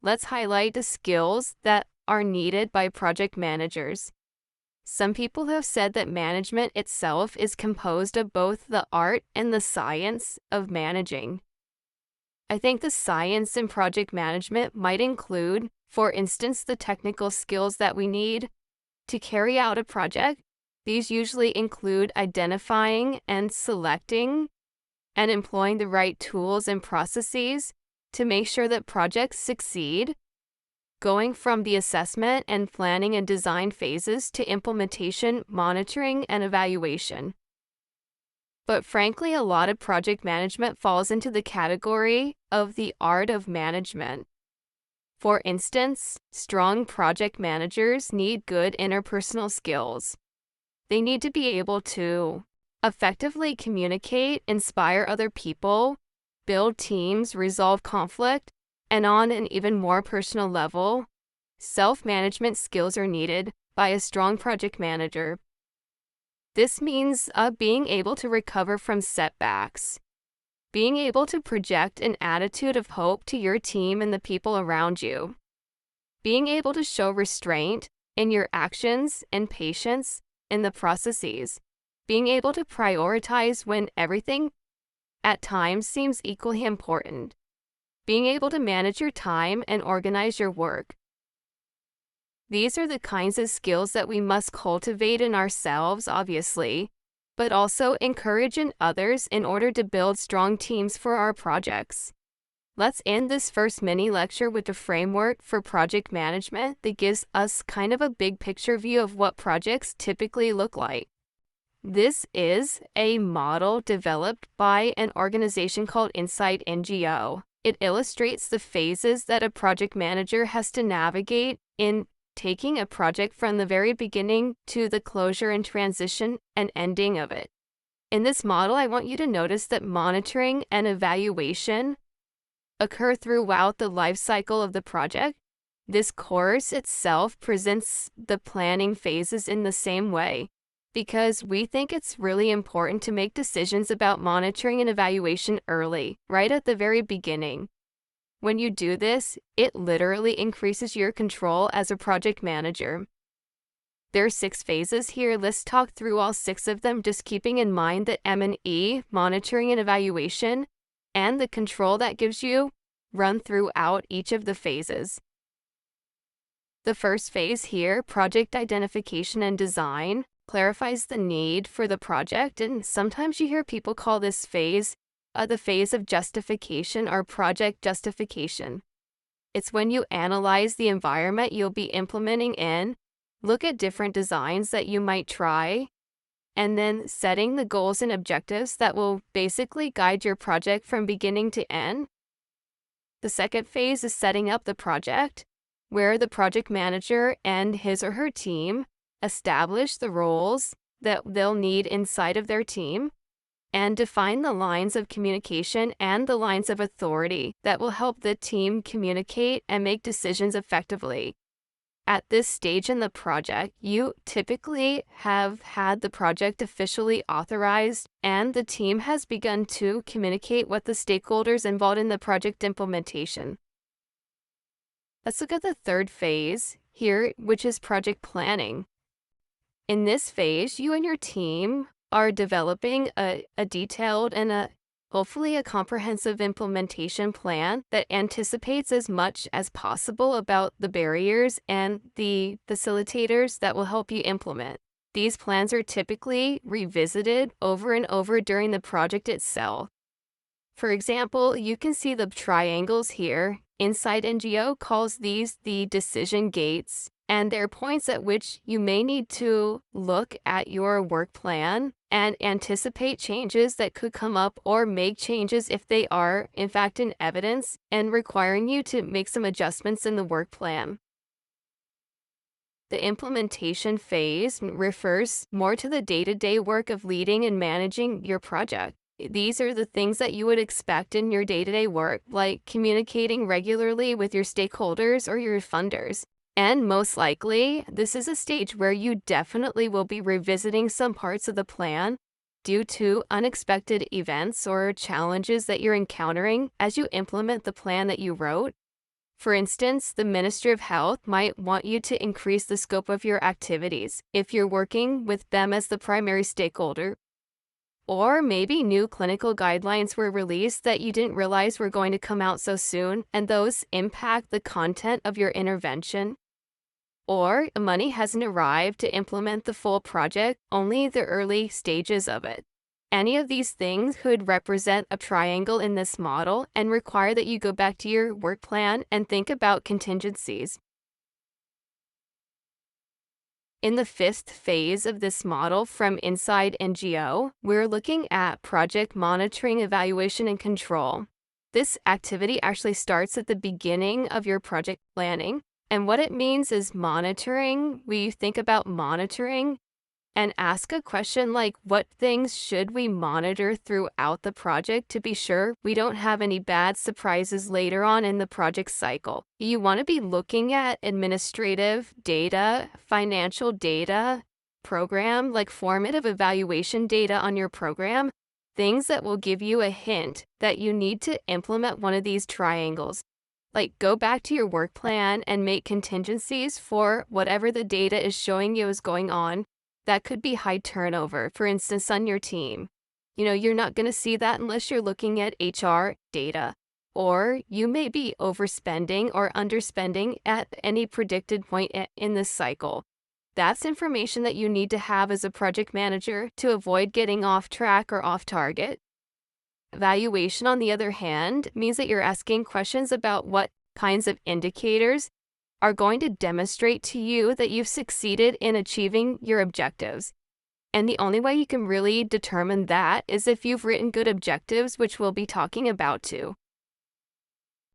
let's highlight the skills that are needed by project managers. Some people have said that management itself is composed of both the art and the science of managing. I think the science in project management might include, for instance, the technical skills that we need to carry out a project. These usually include identifying and selecting and employing the right tools and processes to make sure that projects succeed, going from the assessment and planning and design phases to implementation, monitoring, and evaluation. But frankly, a lot of project management falls into the category of the art of management. For instance, strong project managers need good interpersonal skills. They need to be able to effectively communicate, inspire other people, build teams, resolve conflict, and on an even more personal level, self-management skills are needed by a strong project manager. This means being able to recover from setbacks, being able to project an attitude of hope to your team and the people around you, being able to show restraint in your actions and patience in the processes, being able to prioritize when everything at times seems equally important, being able to manage your time and organize your work. These are the kinds of skills that we must cultivate in ourselves, obviously, but also encourage in others in order to build strong teams for our projects. Let's end this first mini lecture with a framework for project management that gives us kind of a big picture view of what projects typically look like. This is a model developed by an organization called Insight NGO. It illustrates the phases that a project manager has to navigate in taking a project from the very beginning to the closure and transition and ending of it. In this model, I want you to notice that monitoring and evaluation occur throughout the life cycle of the project. This course itself presents the planning phases in the same way because we think it's really important to make decisions about monitoring and evaluation early, right at the very beginning. When you do this, it literally increases your control as a project manager. There are 6 phases here. Let's talk through all 6 of them, just keeping in mind that M&E, monitoring and evaluation, and the control that gives you run throughout each of the phases. The first phase here, project identification and design, clarifies the need for the project, and sometimes you hear people call this phase the phase of justification or project justification. It's when you analyze the environment you'll be implementing in, look at different designs that you might try, and then setting the goals and objectives that will basically guide your project from beginning to end. The second phase is setting up the project, where the project manager and his or her team establish the roles that they'll need inside of their team and define the lines of communication and the lines of authority that will help the team communicate and make decisions effectively. At this stage in the project, you typically have had the project officially authorized and the team has begun to communicate with the stakeholders involved in the project implementation. Let's look at the third phase here, which is project planning. In this phase, you and your team are developing a detailed and hopefully a comprehensive implementation plan that anticipates as much as possible about the barriers and the facilitators that will help you implement. These plans are typically revisited over and over during the project itself. For example, you can see the triangles here. Insight NGO calls these the decision gates, and they're points at which you may need to look at your work plan and anticipate changes that could come up or make changes if they are, in fact, in evidence and requiring you to make some adjustments in the work plan. The implementation phase refers more to the day-to-day work of leading and managing your project. These are the things that you would expect in your day-to-day work, like communicating regularly with your stakeholders or your funders. And most likely, this is a stage where you definitely will be revisiting some parts of the plan due to unexpected events or challenges that you're encountering as you implement the plan that you wrote. For instance, the Ministry of Health might want you to increase the scope of your activities if you're working with them as the primary stakeholder. Or maybe new clinical guidelines were released that you didn't realize were going to come out so soon, and those impact the content of your intervention. Or money hasn't arrived to implement the full project, only the early stages of it. Any of these things could represent a triangle in this model and require that you go back to your work plan and think about contingencies. In the fifth phase of this model from inside NGO, we're looking at project monitoring, evaluation, and control. This activity actually starts at the beginning of your project planning. And what it means is monitoring. We think about monitoring and ask a question like, what things should we monitor throughout the project to be sure we don't have any bad surprises later on in the project cycle? You want to be looking at administrative data, financial data, program, like formative evaluation data on your program, things that will give you a hint that you need to implement one of these triangles. Like, go back to your work plan and make contingencies for whatever the data is showing you is going on. That could be high turnover, for instance, on your team. You're not going to see that unless you're looking at HR data. Or you may be overspending or underspending at any predicted point in this cycle. That's information that you need to have as a project manager to avoid getting off track or off target. Evaluation, on the other hand, means that you're asking questions about what kinds of indicators are going to demonstrate to you that you've succeeded in achieving your objectives. And the only way you can really determine that is if you've written good objectives, which we'll be talking about too.